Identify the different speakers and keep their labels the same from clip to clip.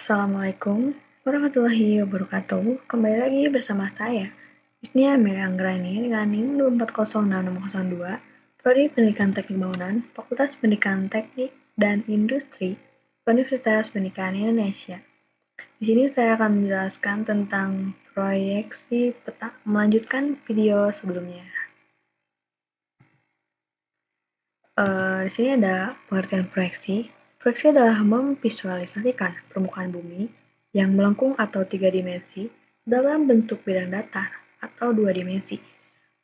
Speaker 1: Assalamualaikum warahmatullahi wabarakatuh. Kembali lagi bersama saya, Isnia Amelia Anggrani dengan NIM 2406602, Prodi Pendidikan Teknik Bangunan, Fakultas Pendidikan Teknik dan Industri, Universitas Pendidikan Indonesia. Di sini saya akan menjelaskan tentang proyeksi peta, melanjutkan video sebelumnya. Di sini ada pengertian proyeksi. Proyeksi adalah memvisualisasikan permukaan bumi yang melengkung atau 3 dimensi dalam bentuk bidang datar atau 2 dimensi.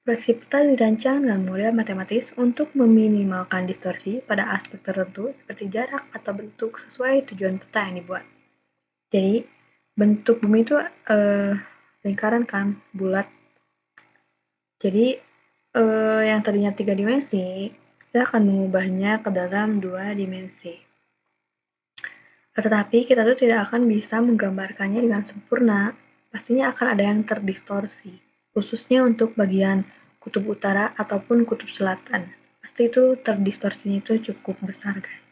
Speaker 1: Proyeksi peta dirancang dengan model matematis untuk meminimalkan distorsi pada aspek tertentu seperti jarak atau bentuk sesuai tujuan peta yang dibuat. Jadi, bentuk bumi itu lingkaran kan, bulat. Jadi, yang tadinya 3 dimensi, kita akan mengubahnya ke dalam 2 dimensi. Tetapi kita tuh tidak akan bisa menggambarkannya dengan sempurna, pastinya akan ada yang terdistorsi, khususnya untuk bagian kutub utara ataupun kutub selatan. Pasti itu terdistorsinya itu cukup besar, guys.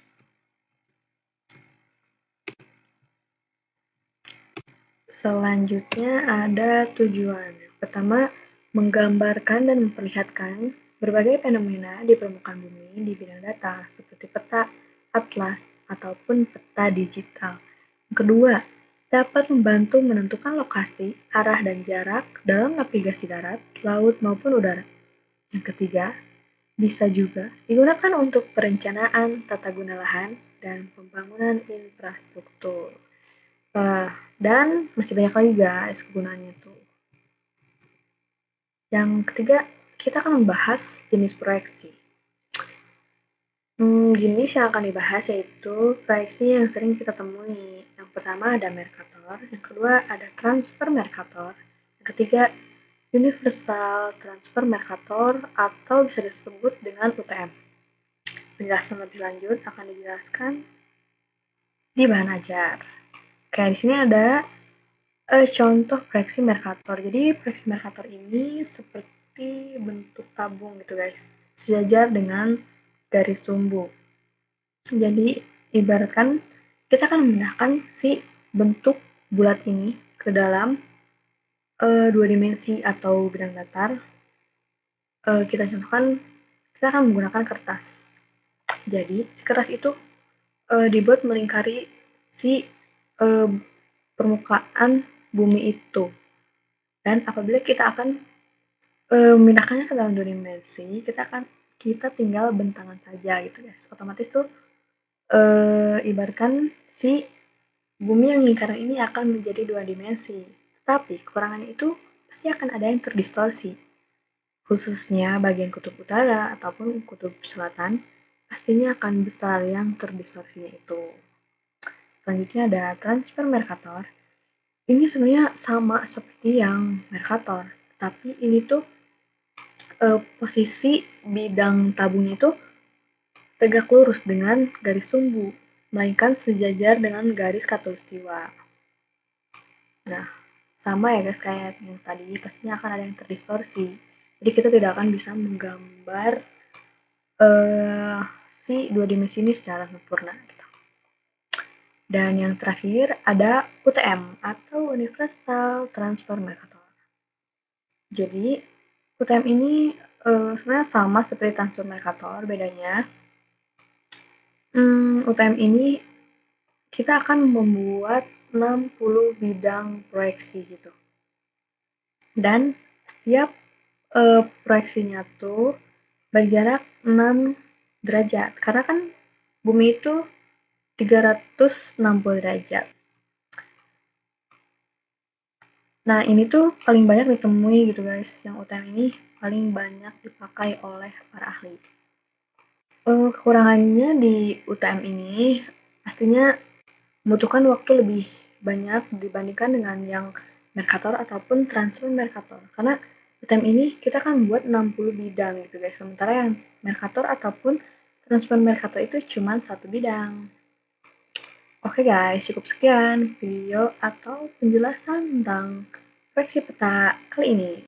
Speaker 1: Selanjutnya ada tujuan. Pertama, menggambarkan dan memperlihatkan berbagai fenomena di permukaan bumi di bidang data seperti peta, atlas, ataupun peta digital. Yang kedua, dapat membantu menentukan lokasi, arah, dan jarak dalam navigasi darat, laut, maupun udara. Yang ketiga, bisa juga digunakan untuk perencanaan tata guna lahan dan pembangunan infrastruktur. Dan masih banyak lagi guys kegunaannya tuh. Yang ketiga, kita akan membahas jenis proyeksi. Jenis yang akan dibahas yaitu proyeksi yang sering kita temui. Yang pertama ada Mercator, yang kedua ada Transfer Mercator, yang ketiga Universal Transfer Mercator atau bisa disebut dengan UTM. Penjelasan lebih lanjut akan dijelaskan di bahan ajar. Kayak di sini ada contoh proyeksi Mercator. Jadi proyeksi Mercator ini seperti bentuk tabung gitu guys, sejajar dengan garis sumbu. Jadi ibaratkan kita akan memindahkan si bentuk bulat ini ke dalam 2 dimensi atau bidang datar. Kita contohkan, kita akan menggunakan kertas. Jadi si kertas itu dibuat melingkari si permukaan bumi itu. Dan apabila kita akan memindahkannya ke dalam 2 dimensi, kita tinggal bentangan saja gitu guys. Otomatis tuh ibaratkan si bumi yang lingkaran ini akan menjadi 2 dimensi. Tapi kekurangannya itu pasti akan ada yang terdistorsi. Khususnya bagian kutub utara ataupun kutub selatan, pastinya akan besar yang terdistorsinya itu. Selanjutnya ada transfer Mercator. Ini sebenarnya sama seperti yang Mercator, tapi ini tuh posisi bidang tabungnya itu tegak lurus dengan garis sumbu, melainkan sejajar dengan garis khatulistiwa. Nah, sama ya guys kayak yang tadi, pastinya akan ada yang terdistorsi. Jadi kita tidak akan bisa menggambar si 2 dimensi ini secara sempurna. Gitu. Dan yang terakhir ada UTM atau Universal Transfer Mercator. Jadi UTM ini sebenarnya sama seperti Transfer Mercator, bedanya UTM ini kita akan membuat 60 bidang proyeksi gitu. Dan setiap proyeksinya tuh berjarak 6 derajat. Karena kan bumi itu 360 derajat. Nah, ini tuh paling banyak ditemui gitu guys. Yang UTM ini paling banyak dipakai oleh para ahli. Kekurangannya di UTM ini pastinya membutuhkan waktu lebih banyak dibandingkan dengan yang Mercator ataupun Transfer Mercator. Karena UTM ini kita akan membuat 60 bidang gitu guys. Sementara yang Mercator ataupun Transfer Mercator itu cuma 1 bidang. Oke guys, cukup sekian video atau penjelasan tentang proyeksi peta kali ini.